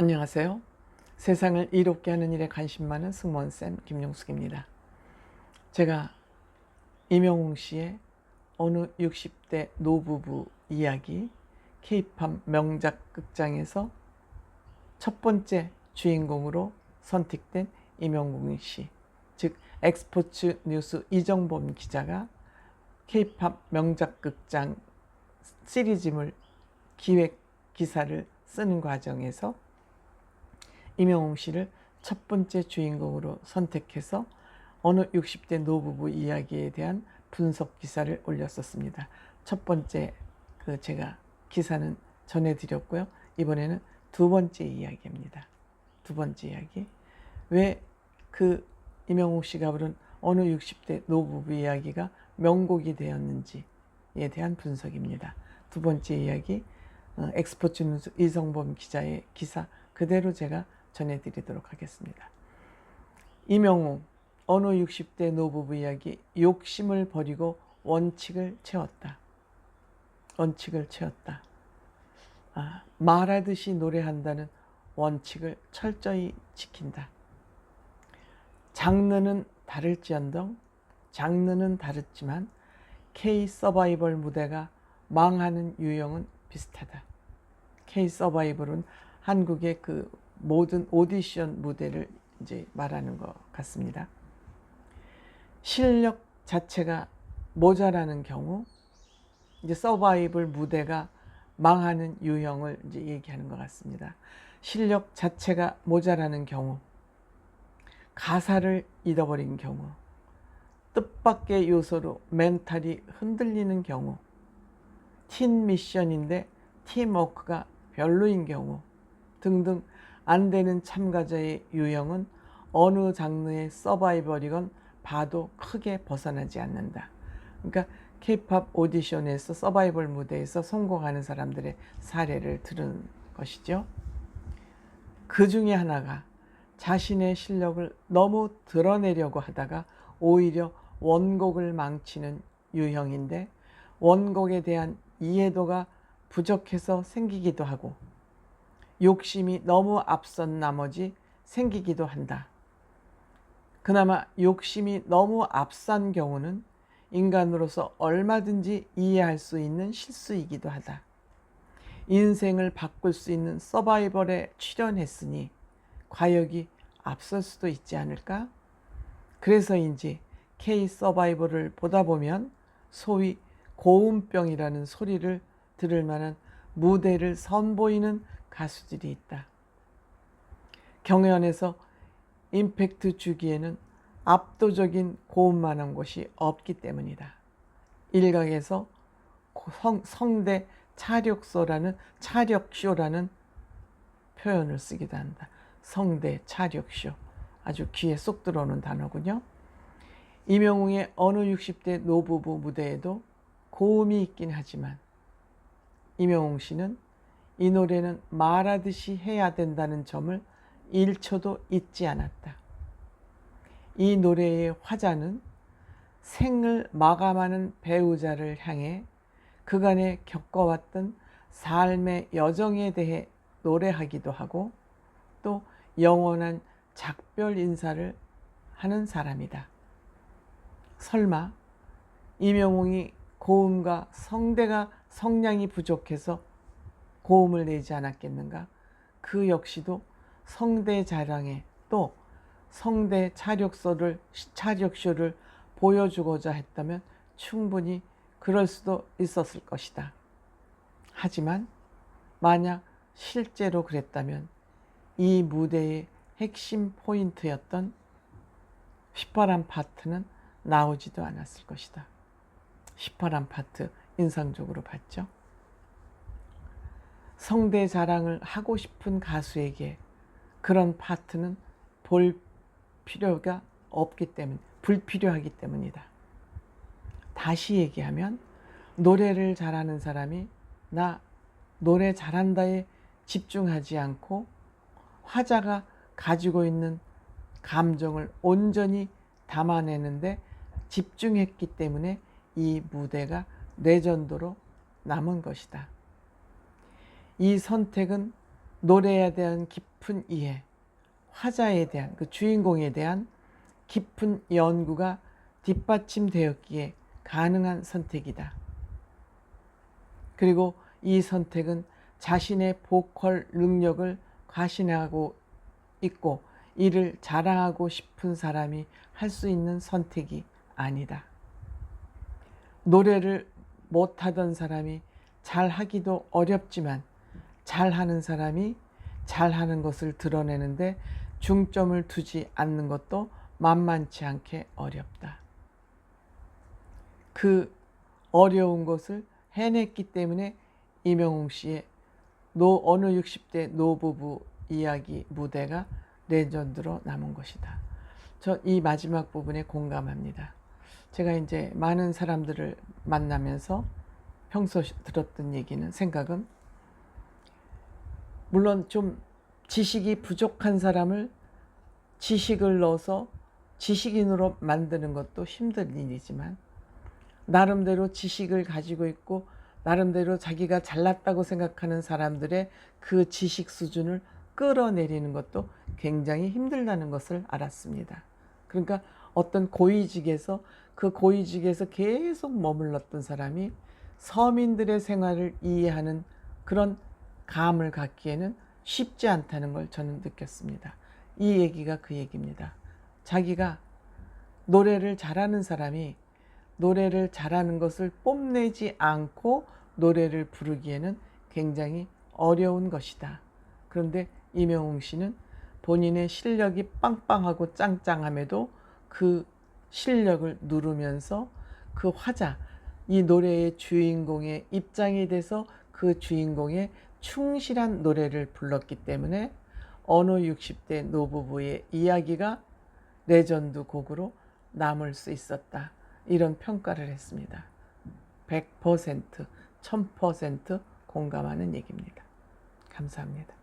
안녕하세요. 세상을 이롭게 하는 일에 관심 많은 승무원쌤 김용숙입니다. 제가 임영웅 씨의 어느 60대 노부부 이야기 K-팝 명작 극장에서 첫 번째 주인공으로 선택된 임영웅 씨, 즉 엑스포츠 뉴스 이정범 기자가 K-팝 명작 극장 시리즈물 기획 기사를 쓰는 과정에서 임영웅 씨를 첫 번째 주인공으로 선택해서 어느 60대 노부부 이야기에 대한 분석 기사를 올렸었습니다. 첫 번째 제가 기사는 전해드렸고요. 이번에는 두 번째 이야기입니다. 두 번째 이야기. 왜 임영웅 씨가 부른 어느 60대 노부부 이야기가 명곡이 되었는지에 대한 분석입니다. 두 번째 이야기, 엑스포츠 뉴스 이정범 기자의 기사 그대로 제가 전해드리도록 하겠습니다. 임영웅 어느 60대 노부부 이야기. 욕심을 버리고 원칙을 채웠다. 원칙을 채웠다. 말하듯이 노래한다는 원칙을 철저히 지킨다. 장르는 다를지언정, 장르는 다르지만 K 서바이벌 무대가 망하는 유형은 비슷하다. K 서바이벌은 한국의 모든 오디션 무대를 이제 말하는 것 같습니다. 실력 자체가 모자라는 경우, 이제 서바이벌 무대가 망하는 유형을 이제 얘기하는 것 같습니다. 실력 자체가 모자라는 경우, 가사를 잃어버린 경우, 뜻밖의 요소로 멘탈이 흔들리는 경우, 팀 미션인데 팀워크가 별로인 경우 등등 안 되는 참가자의 유형은 어느 장르의 서바이벌이건 봐도 크게 벗어나지 않는다. 그러니까 K-팝 오디션에서 서바이벌 무대에서 성공하는 사람들의 사례를 들은 것이죠. 그 중에 하나가 자신의 실력을 너무 드러내려고 하다가 오히려 원곡을 망치는 유형인데, 원곡에 대한 이해도가 부족해서 생기기도 하고 욕심이 너무 앞선 나머지 생기기도 한다. 그나마 욕심이 너무 앞선 경우는 인간으로서 얼마든지 이해할 수 있는 실수이기도 하다. 인생을 바꿀 수 있는 서바이벌에 출연했으니 과욕이 앞설 수도 있지 않을까? 그래서인지 K 서바이벌을 보다 보면 소위 고음병이라는 소리를 들을 만한 무대를 선보이는 가수들이 있다. 경연에서 임팩트 주기에는 압도적인 고음만한 곳이 없기 때문이다. 일각에서 성대 차력쇼라는 표현을 쓰기도 한다. 성대 차력쇼. 아주 귀에 쏙 들어오는 단어군요. 임영웅의 어느 60대 노부부 무대에도 고음이 있긴 하지만 임영웅 씨는 이 노래는 말하듯이 해야 된다는 점을 1초도 잊지 않았다. 이 노래의 화자는 생을 마감하는 배우자를 향해 그간에 겪어왔던 삶의 여정에 대해 노래하기도 하고 또 영원한 작별 인사를 하는 사람이다. 설마 임영웅이 고음과 성량이 부족해서 고음을 내지 않았겠는가? 그 역시도 성대 자랑에 또 성대 차력쇼를 보여주고자 했다면 충분히 그럴 수도 있었을 것이다. 하지만 만약 실제로 그랬다면 이 무대의 핵심 포인트였던 휘파람 파트는 나오지도 않았을 것이다. 휘파람 파트 인상적으로 봤죠. 성대 자랑을 하고 싶은 가수에게 그런 파트는 볼 필요가 없기 때문, 불필요하기 때문이다. 다시 얘기하면 노래를 잘하는 사람이 나 노래 잘한다에 집중하지 않고 화자가 가지고 있는 감정을 온전히 담아내는데 집중했기 때문에 이 무대가 레전드로 남은 것이다. 이 선택은 노래에 대한 깊은 이해, 화자에 대한 그 주인공에 대한 깊은 연구가 뒷받침되었기에 가능한 선택이다. 그리고 이 선택은 자신의 보컬 능력을 과신하고 있고 이를 자랑하고 싶은 사람이 할 수 있는 선택이 아니다. 노래를 못하던 사람이 잘하기도 어렵지만 잘하는 사람이 잘하는 것을 드러내는데 중점을 두지 않는 것도 만만치 않게 어렵다. 그 어려운 것을 해냈기 때문에 임영웅 씨의 어느 60대 노부부 이야기 무대가 레전드로 남은 것이다. 저 이 마지막 부분에 공감합니다. 제가 이제 많은 사람들을 만나면서 평소 들었던 얘기는, 생각은, 물론 좀 지식이 부족한 사람을 지식을 넣어서 지식인으로 만드는 것도 힘든 일이지만 나름대로 지식을 가지고 있고 나름대로 자기가 잘났다고 생각하는 사람들의 그 지식 수준을 끌어내리는 것도 굉장히 힘들다는 것을 알았습니다. 그러니까 어떤 고위직에서 그 고위직에서 계속 머물렀던 사람이 서민들의 생활을 이해하는 그런 감을 갖기에는 쉽지 않다는 걸 저는 느꼈습니다. 이 얘기가 그 얘기입니다. 자기가 노래를 잘하는 사람이 노래를 잘하는 것을 뽐내지 않고 노래를 부르기에는 굉장히 어려운 것이다. 그런데 임영웅 씨는 본인의 실력이 빵빵하고 짱짱함에도 그 실력을 누르면서 그 화자, 이 노래의 주인공의 입장이 돼서 그 주인공의 충실한 노래를 불렀기 때문에 어느 60대 노부부의 이야기가 레전드 곡으로 남을 수 있었다. 이런 평가를 했습니다. 100%, 1000% 공감하는 얘기입니다. 감사합니다.